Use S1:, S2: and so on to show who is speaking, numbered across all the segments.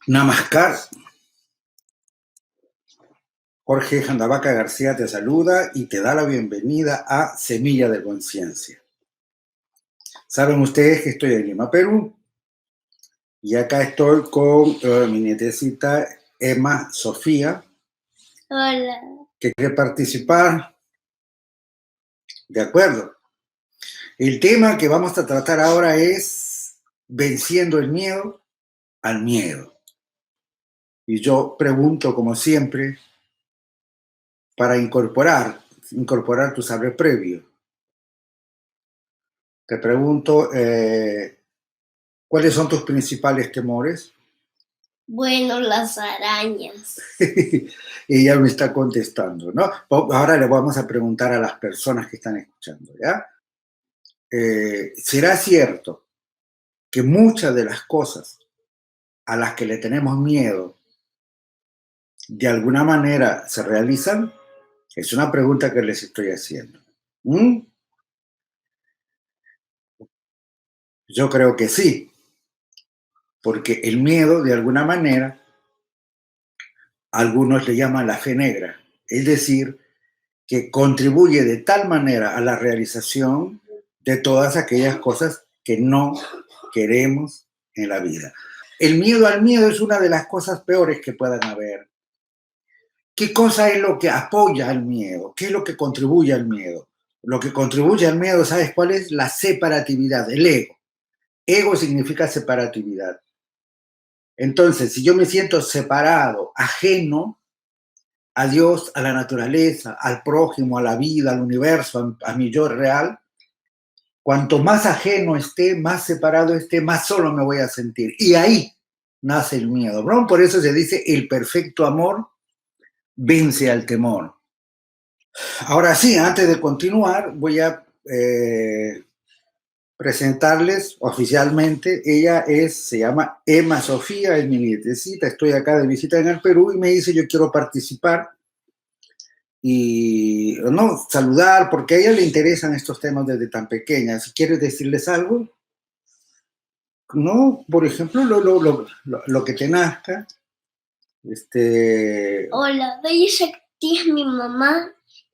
S1: Namaskar. Jorge Jandabaca García te saluda y te da la bienvenida a Semilla de Conciencia. Saben ustedes que estoy en Lima, Perú, y acá estoy con mi nietecita Emma Sofía.
S2: Hola.
S1: Que quiere participar. De acuerdo. El tema que vamos a tratar ahora es venciendo el miedo al miedo. Y yo pregunto, como siempre, para incorporar tu saber previo. Te pregunto, ¿cuáles son tus principales temores?
S2: Bueno, las arañas.
S1: Y ella me está contestando, ¿no? Ahora le vamos a preguntar a las personas que están escuchando, ¿ya? ¿Será cierto que muchas de las cosas a las que le tenemos miedo de alguna manera se realizan? Es una pregunta que les estoy haciendo. Yo creo que sí, porque el miedo, de alguna manera, algunos le llaman la fe negra, es decir, que contribuye de tal manera a la realización de todas aquellas cosas que no queremos en la vida. El miedo al miedo es una de las cosas peores que puedan haber. ¿Qué cosa es lo que apoya al miedo? ¿Qué es lo que contribuye al miedo? Lo que contribuye al miedo, ¿sabes cuál es? La separatividad, el ego. Ego significa separatividad. Entonces, si yo me siento separado, ajeno a Dios, a la naturaleza, al prójimo, a la vida, al universo, a mi yo real, cuanto más ajeno esté, más separado esté, más solo me voy a sentir. Y ahí nace el miedo, ¿no? Por eso se dice, el perfecto amor vence al temor. Ahora sí, antes de continuar, voy a presentarles oficialmente. Ella se llama Emma Sofía, es mi nietecita. Estoy acá de visita en el Perú y me dice, yo quiero participar y no saludar, porque a ella le interesan estos temas desde tan pequeña. Si quieres decirles algo, ¿no? Por ejemplo, lo que te nazca.
S2: Hola, Bella Shakti es mi mamá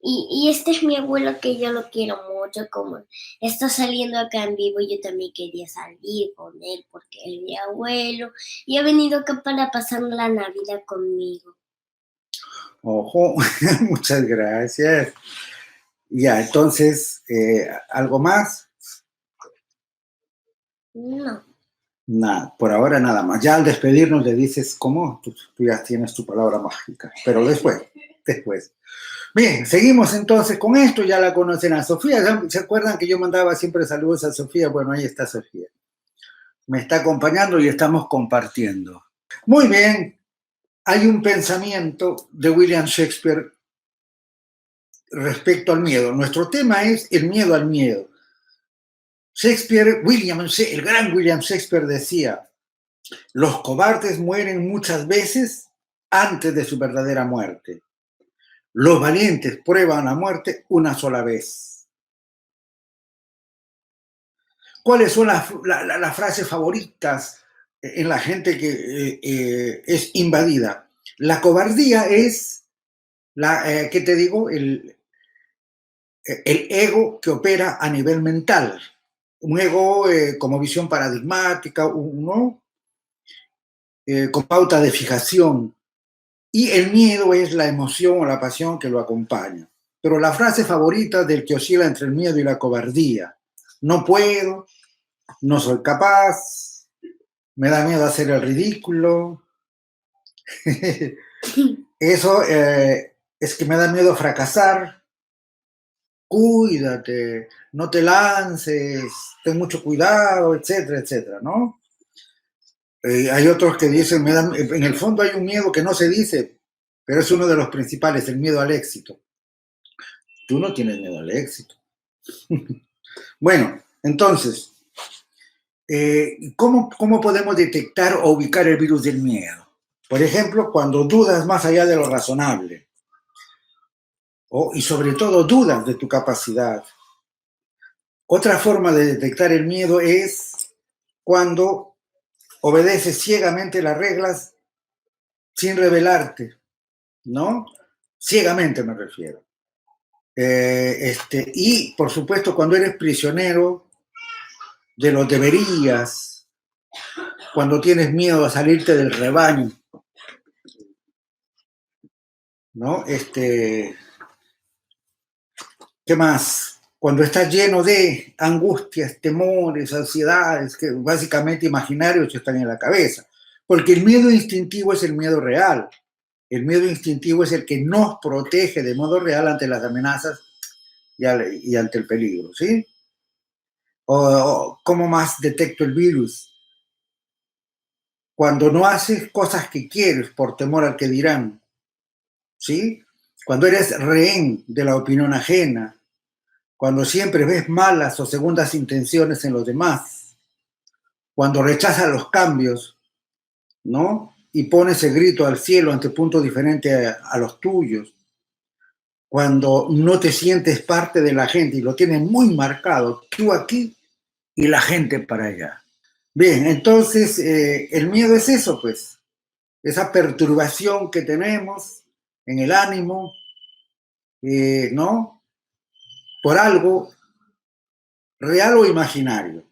S2: y este es mi abuelo, que yo lo quiero mucho. Como está saliendo acá en vivo, yo también quería salir con él porque es mi abuelo y ha venido acá para pasar la Navidad conmigo.
S1: Ojo, muchas gracias. Ya, entonces, ¿algo más?
S2: No.
S1: Nada, por ahora nada más. Ya al despedirnos le dices cómo, tú ya tienes tu palabra mágica, pero después. Bien, seguimos entonces con esto, ya la conocen a Sofía. ¿Se acuerdan que yo mandaba siempre saludos a Sofía? Bueno, ahí está Sofía. Me está acompañando y estamos compartiendo. Muy bien, hay un pensamiento de William Shakespeare respecto al miedo. Nuestro tema es el miedo al miedo. El gran William Shakespeare decía, los cobardes mueren muchas veces antes de su verdadera muerte. Los valientes prueban la muerte una sola vez. ¿Cuáles son las frases favoritas en la gente que es invadida? La cobardía es, ¿qué te digo? El ego que opera a nivel mental. Un ego como visión paradigmática, ¿no? Con pauta de fijación. Y el miedo es la emoción o la pasión que lo acompaña. Pero la frase favorita del que oscila entre el miedo y la cobardía: no puedo, no soy capaz, me da miedo hacer el ridículo. Eso es que me da miedo fracasar. Cuídate, no te lances, ten mucho cuidado, etcétera, etcétera, ¿no? Hay otros que dicen, en el fondo hay un miedo que no se dice, pero es uno de los principales, el miedo al éxito. Tú no tienes miedo al éxito. Bueno, entonces, ¿cómo podemos detectar o ubicar el virus del miedo? Por ejemplo, cuando dudas más allá de lo razonable, y sobre todo dudas de tu capacidad. Otra forma de detectar el miedo es cuando obedeces ciegamente las reglas sin rebelarte, ¿no? Ciegamente me refiero. Y, por supuesto, cuando eres prisionero de los deberías, cuando tienes miedo a salirte del rebaño, ¿no? ¿Qué más? Cuando estás lleno de angustias, temores, ansiedades, que básicamente imaginarios que están en la cabeza. Porque el miedo instintivo es el miedo real. El miedo instintivo es el que nos protege de modo real ante las amenazas y ante el peligro, ¿sí? O cómo más detecto el virus. Cuando no haces cosas que quieres por temor al que dirán, ¿sí? Cuando eres rehén de la opinión ajena, cuando siempre ves malas o segundas intenciones en los demás, cuando rechazas los cambios, ¿no? Y pones el grito al cielo ante puntos diferentes a los tuyos, cuando no te sientes parte de la gente y lo tienes muy marcado, tú aquí y la gente para allá. Bien, entonces el miedo es eso, pues, esa perturbación que tenemos en el ánimo, ¿no? Por algo real o imaginario.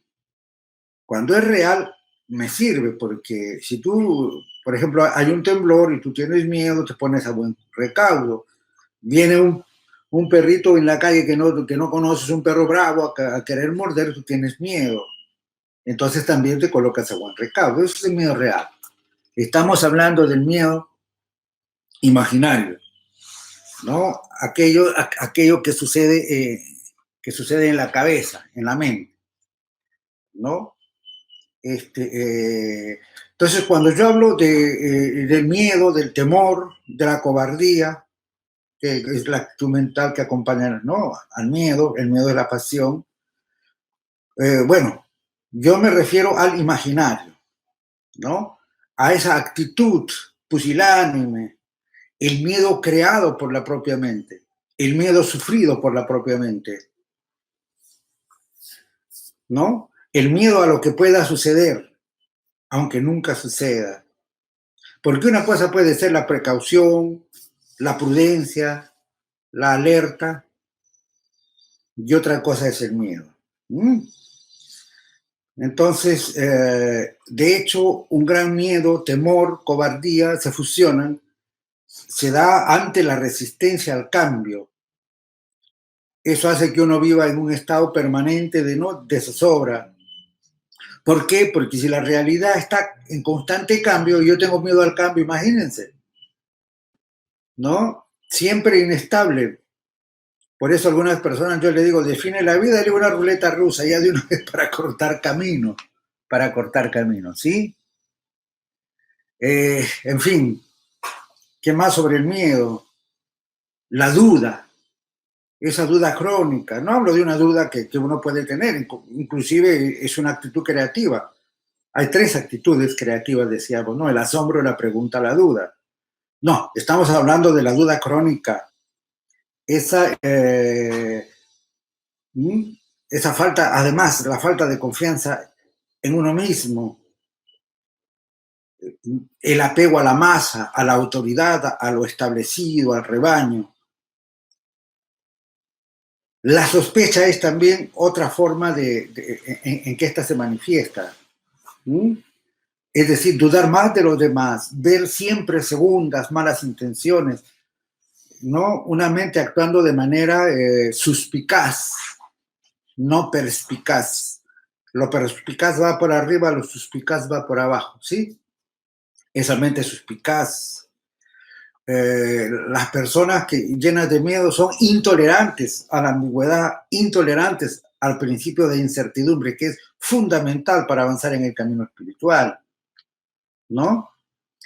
S1: Cuando es real, me sirve, porque si tú, por ejemplo, hay un temblor y tú tienes miedo, te pones a buen recaudo. Viene un perrito en la calle que no conoces, un perro bravo a querer morder, tú tienes miedo. Entonces también te colocas a buen recaudo. Eso es el miedo real. Estamos hablando del miedo imaginario, ¿no? Aquello que sucede en la cabeza, en la mente, ¿no? Entonces, cuando yo hablo del miedo, del temor, de la cobardía, que es la actitud mental que acompaña, ¿no?, al miedo, el miedo es la pasión, bueno, yo me refiero al imaginario, ¿no? A esa actitud pusilánime, el miedo creado por la propia mente, el miedo sufrido por la propia mente, ¿no? El miedo a lo que pueda suceder, aunque nunca suceda. Porque una cosa puede ser la precaución, la prudencia, la alerta, y otra cosa es el miedo. Entonces, de hecho, un gran miedo, temor, cobardía se fusionan, se da ante la resistencia al cambio. Eso hace que uno viva en un estado permanente de zozobra. ¿Por qué? Porque si la realidad está en constante cambio y yo tengo miedo al cambio, imagínense, ¿no? Siempre inestable. Por eso a algunas personas yo le digo, define la vida, le digo una ruleta rusa, ya de una vez para cortar camino, ¿sí? En fin, ¿qué más sobre el miedo? La duda, esa duda crónica. No hablo de una duda que uno puede tener, inclusive es una actitud creativa. Hay tres actitudes creativas, decíamos, ¿no? El asombro, la pregunta, la duda. No, estamos hablando de la duda crónica. Esa, esa falta, además, la falta de confianza en uno mismo, el apego a la masa, a la autoridad, a lo establecido, al rebaño. La sospecha es también otra forma en que ésta se manifiesta. Es decir, dudar más de los demás, ver siempre segundas malas intenciones, ¿no? Una mente actuando de manera suspicaz, no perspicaz. Lo perspicaz va por arriba, lo suspicaz va por abajo, ¿sí? Esa mente suspicaz. Las personas que llenas de miedo son intolerantes a la ambigüedad, intolerantes al principio de incertidumbre, que es fundamental para avanzar en el camino espiritual, ¿no?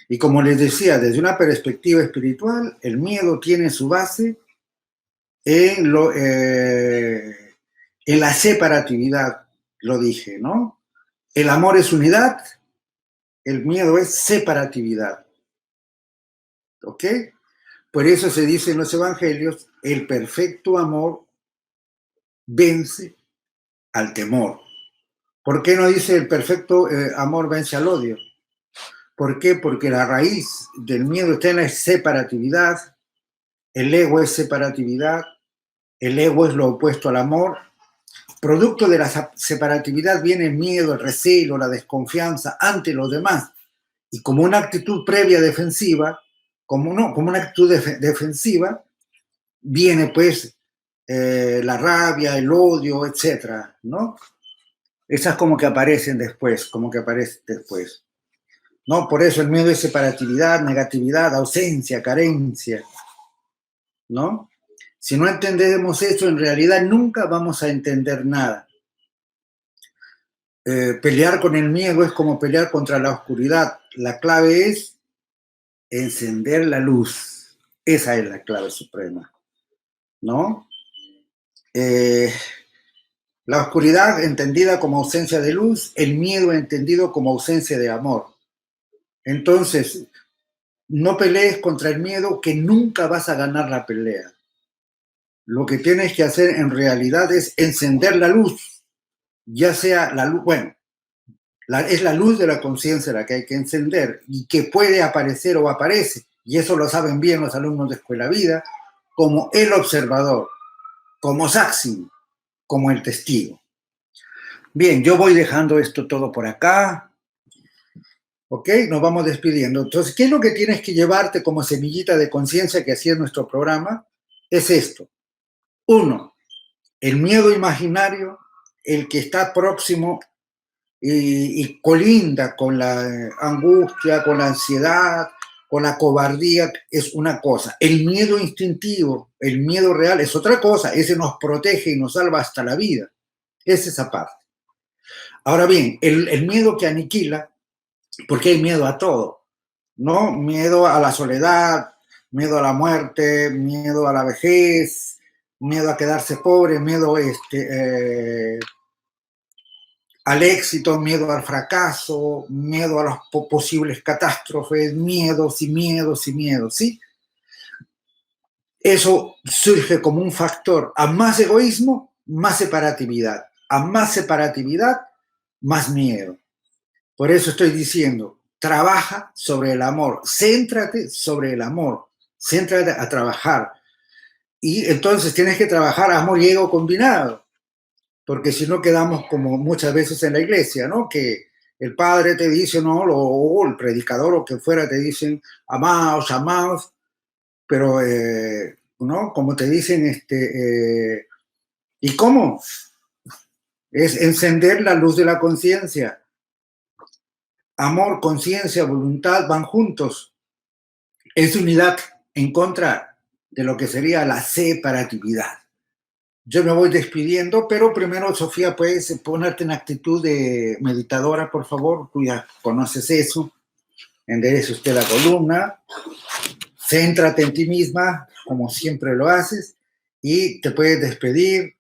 S1: Y como les decía, desde una perspectiva espiritual, el miedo tiene su base en, en la separatividad, lo dije, ¿no? El amor es unidad, el miedo es separatividad, ¿ok? Por eso se dice en los evangelios, el perfecto amor vence al temor. ¿Por qué no dice el perfecto amor vence al odio? ¿Por qué? Porque la raíz del miedo está en la separatividad, el ego es separatividad, el ego es lo opuesto al amor. Producto de la separatividad viene el miedo, el recelo, la desconfianza ante los demás. Y como una actitud previa defensiva, como una actitud defensiva, viene pues la rabia, el odio, etcétera, ¿no? Esas como que aparecen después, ¿no? Por eso el miedo es separatividad, negatividad, ausencia, carencia, ¿no? Si no entendemos eso, en realidad nunca vamos a entender nada. Pelear con el miedo es como pelear contra la oscuridad. La clave es encender la luz. Esa es la clave suprema, ¿no? La oscuridad entendida como ausencia de luz, el miedo entendido como ausencia de amor. Entonces, no pelees contra el miedo, que nunca vas a ganar la pelea. Lo que tienes que hacer en realidad es encender la luz, ya sea la luz, bueno, es la luz de la conciencia la que hay que encender y que puede aparecer o aparece, y eso lo saben bien los alumnos de Escuela Vida, como el observador, como Saxing, como el testigo. Bien, yo voy dejando esto todo por acá. ¿Ok? Nos vamos despidiendo. Entonces, ¿qué es lo que tienes que llevarte como semillita de conciencia que hacía nuestro programa? Es esto. 1, el miedo imaginario, el que está próximo y colinda con la angustia, con la ansiedad, con la cobardía, es una cosa. El miedo instintivo, el miedo real es otra cosa. Ese nos protege y nos salva hasta la vida. Es esa parte. Ahora bien, el miedo que aniquila, porque hay miedo a todo, ¿no? Miedo a la soledad, miedo a la muerte, miedo a la vejez, miedo a quedarse pobre, miedo al éxito, miedo al fracaso, miedo a las posibles catástrofes, miedos y miedos y miedos, ¿sí? Eso surge como un factor. A más egoísmo, más separatividad. A más separatividad, más miedo. Por eso estoy diciendo, trabaja sobre el amor, céntrate sobre el amor, céntrate a trabajar. Y entonces tienes que trabajar amor y ego combinado, porque si no quedamos como muchas veces en la iglesia, ¿no? Que el padre te dice, ¿no? O el predicador o que fuera te dicen, amaos, amaos, pero, ¿no? Como te dicen, ¿y cómo? Es encender la luz de la conciencia. Amor, conciencia, voluntad van juntos. Es unidad en contra de lo que sería la separatividad. Yo me voy despidiendo, pero primero, Sofía, puedes ponerte en actitud de meditadora, por favor. Tú ya conoces eso. Enderece usted la columna. Céntrate en ti misma, como siempre lo haces, y te puedes despedir.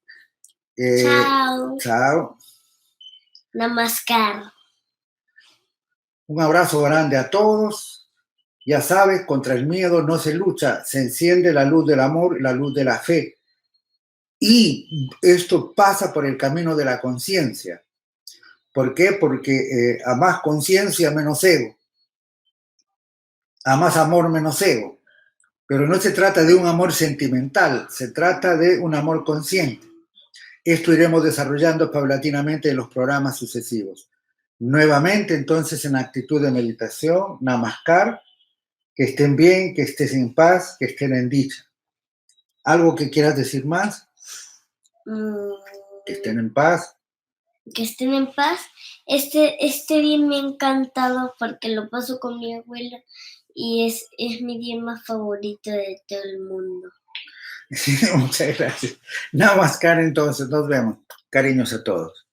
S2: Chao.
S1: Chao.
S2: Namaskar.
S1: Un abrazo grande a todos. Ya sabes, contra el miedo no se lucha, se enciende la luz del amor y la luz de la fe. Y esto pasa por el camino de la conciencia. ¿Por qué? Porque a más conciencia, menos ego. A más amor, menos ego. Pero no se trata de un amor sentimental, se trata de un amor consciente. Esto iremos desarrollando paulatinamente en los programas sucesivos. Nuevamente, entonces, en actitud de meditación, namaskar, que estén bien, que estés en paz, que estén en dicha. ¿Algo que quieras decir más? Que estén en paz.
S2: Que estén en paz. Este día me ha encantado porque lo paso con mi abuela y es mi día más favorito de todo el mundo.
S1: Muchas gracias. Namaskar, entonces, nos vemos. Cariños a todos.